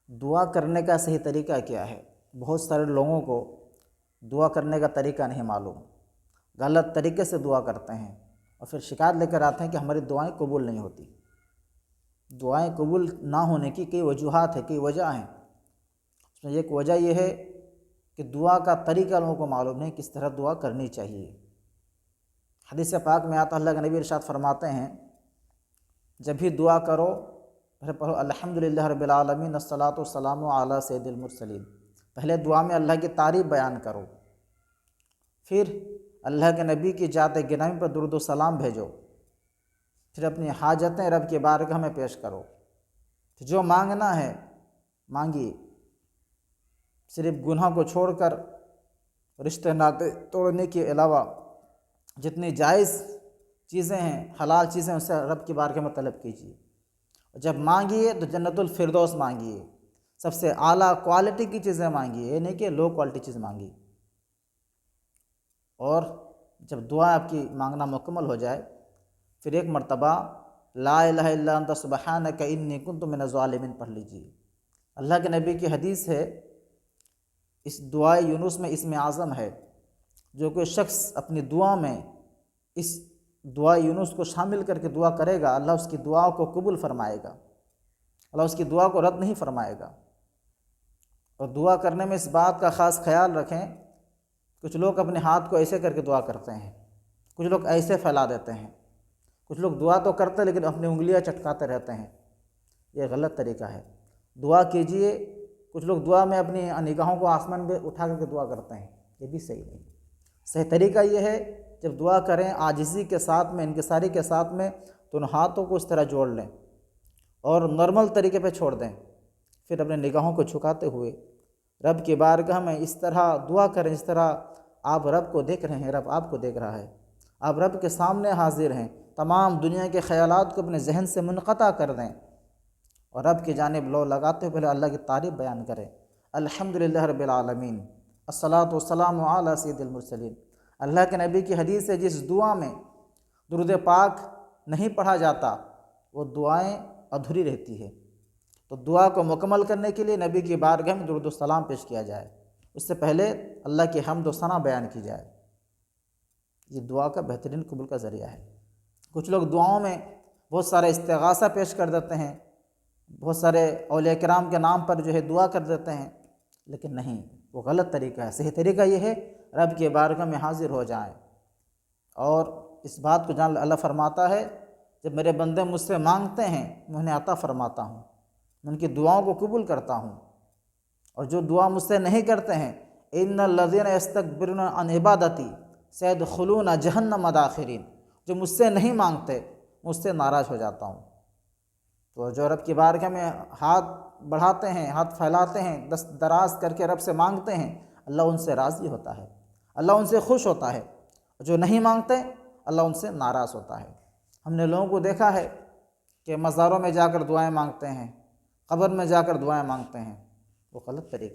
دعا کرنے کا صحیح طریقہ کیا ہے؟ بہت سارے لوگوں کو دعا کرنے کا طریقہ نہیں معلوم، غلط طریقے سے دعا کرتے ہیں اور پھر شکایت لے کر آتے ہیں کہ ہماری دعائیں قبول نہیں ہوتی۔ دعائیں قبول نہ ہونے کی کئی وجوہات ہیں، کئی وجہ ہیں۔ اس میں ایک وجہ یہ ہے کہ دعا کا طریقہ لوگوں کو معلوم نہیں، کس طرح دعا کرنی چاہیے۔ حدیث پاک میں آتا اللہ کے نبی ارشاد فرماتے ہیں، جب بھی دعا کرو پہلے پڑھو الحمدللہ رب العالمین الصلاۃ والسلام علی سید المرسلین۔ پہلے دعا میں اللہ کی تعریف بیان کرو، پھر اللہ کے نبی کی ذات گرامی پر درود و سلام بھیجو، پھر اپنی حاجتیں رب کی بارگاہ میں پیش کرو، پھر جو مانگنا ہے مانگیے، صرف گناہ کو چھوڑ کر رشتے ناطے توڑنے کے علاوہ جتنی جائز چیزیں ہیں، حلال چیزیں، اسے رب کی بارگاہ میں طلب کیجیے۔ جب مانگیے تو جنت الفردوس مانگیے، سب سے اعلیٰ کوالٹی کی چیزیں مانگیے، یہ نہیں کہ لو کوالٹی چیز مانگیے۔ اور جب دعا آپ کی مانگنا مکمل ہو جائے پھر ایک مرتبہ لا الہ الا انت سبحانک انی کنت من الظالمین پڑھ لیجیے۔ اللہ کے نبی کی حدیث ہے، اس دعائے یونس میں اسم اعظم ہے، جو کوئی شخص اپنی دعا میں اس دعا یونس کو شامل کر کے دعا کرے گا، اللہ اس کی دعا کو قبول فرمائے گا، اللہ اس کی دعا کو رد نہیں فرمائے گا۔ اور دعا کرنے میں اس بات کا خاص خیال رکھیں، کچھ لوگ اپنے ہاتھ کو ایسے کر کے دعا کرتے ہیں، کچھ لوگ ایسے پھیلا دیتے ہیں، کچھ لوگ دعا تو کرتے لیکن اپنی انگلیاں چٹکاتے رہتے ہیں، یہ غلط طریقہ ہے۔ دعا کیجئے، کچھ لوگ دعا میں اپنی نگاہوں کو آسمان میں اٹھا کر کے دعا کرتے ہیں، یہ بھی صحیح نہیں۔ صحیح طریقہ یہ ہے جب دعا کریں عاجزی کے ساتھ میں، انکساری کے ساتھ میں، تو ان ہاتھوں کو اس طرح جوڑ لیں اور نارمل طریقے پہ چھوڑ دیں، پھر اپنے نگاہوں کو جھکاتے ہوئے رب کی بارگاہ میں اس طرح دعا کریں جس طرح آپ رب کو دیکھ رہے ہیں، رب آپ کو دیکھ رہا ہے، آپ رب کے سامنے حاضر ہیں۔ تمام دنیا کے خیالات کو اپنے ذہن سے منقطع کر دیں اور رب کی جانب لو لگاتے ہوئے پہلے اللہ کی تعریف بیان کریں، الحمدللہ رب العالمین الصلاۃ والسلام علی سید المرسلین۔ اللہ کے نبی کی حدیث ہے، جس دعا میں درود پاک نہیں پڑھا جاتا وہ دعائیں ادھوری رہتی ہے۔ تو دعا کو مکمل کرنے کے لیے نبی کی بارگاہ میں درود و سلام پیش کیا جائے، اس سے پہلے اللہ کی حمد و ثنا بیان کی جائے، یہ دعا کا بہترین قبول کا ذریعہ ہے۔ کچھ لوگ دعاؤں میں بہت سارے استغاثہ پیش کر دیتے ہیں، بہت سارے اولیاء کرام کے نام پر جو ہے دعا کر دیتے ہیں، لیکن نہیں، وہ غلط طریقہ ہے۔ صحیح طریقہ یہ ہے رب کی بارگاہ میں حاضر ہو جائیں، اور اس بات کو جان اللہ فرماتا ہے، جب میرے بندے مجھ سے مانگتے ہیں میں انہیں عطا فرماتا ہوں، میں ان کی دعاؤں کو قبول کرتا ہوں، اور جو دعا مجھ سے نہیں کرتے ہیں ان الذین یستکبرون عن عبادتی سیدخلون جہنم داخرین، جو مجھ سے نہیں مانگتے مجھ سے ناراض ہو جاتا ہوں۔ تو جو رب کی بارگاہ میں ہاتھ بڑھاتے ہیں، ہاتھ پھیلاتے ہیں، دست دراز کر کے رب سے مانگتے ہیں، اللہ ان سے راضی ہوتا ہے، اللہ ان سے خوش ہوتا ہے۔ جو نہیں مانگتے اللہ ان سے ناراض ہوتا ہے۔ ہم نے لوگوں کو دیکھا ہے کہ مزاروں میں جا کر دعائیں مانگتے ہیں، قبر میں جا کر دعائیں مانگتے ہیں، وہ غلط طریقہ ہے۔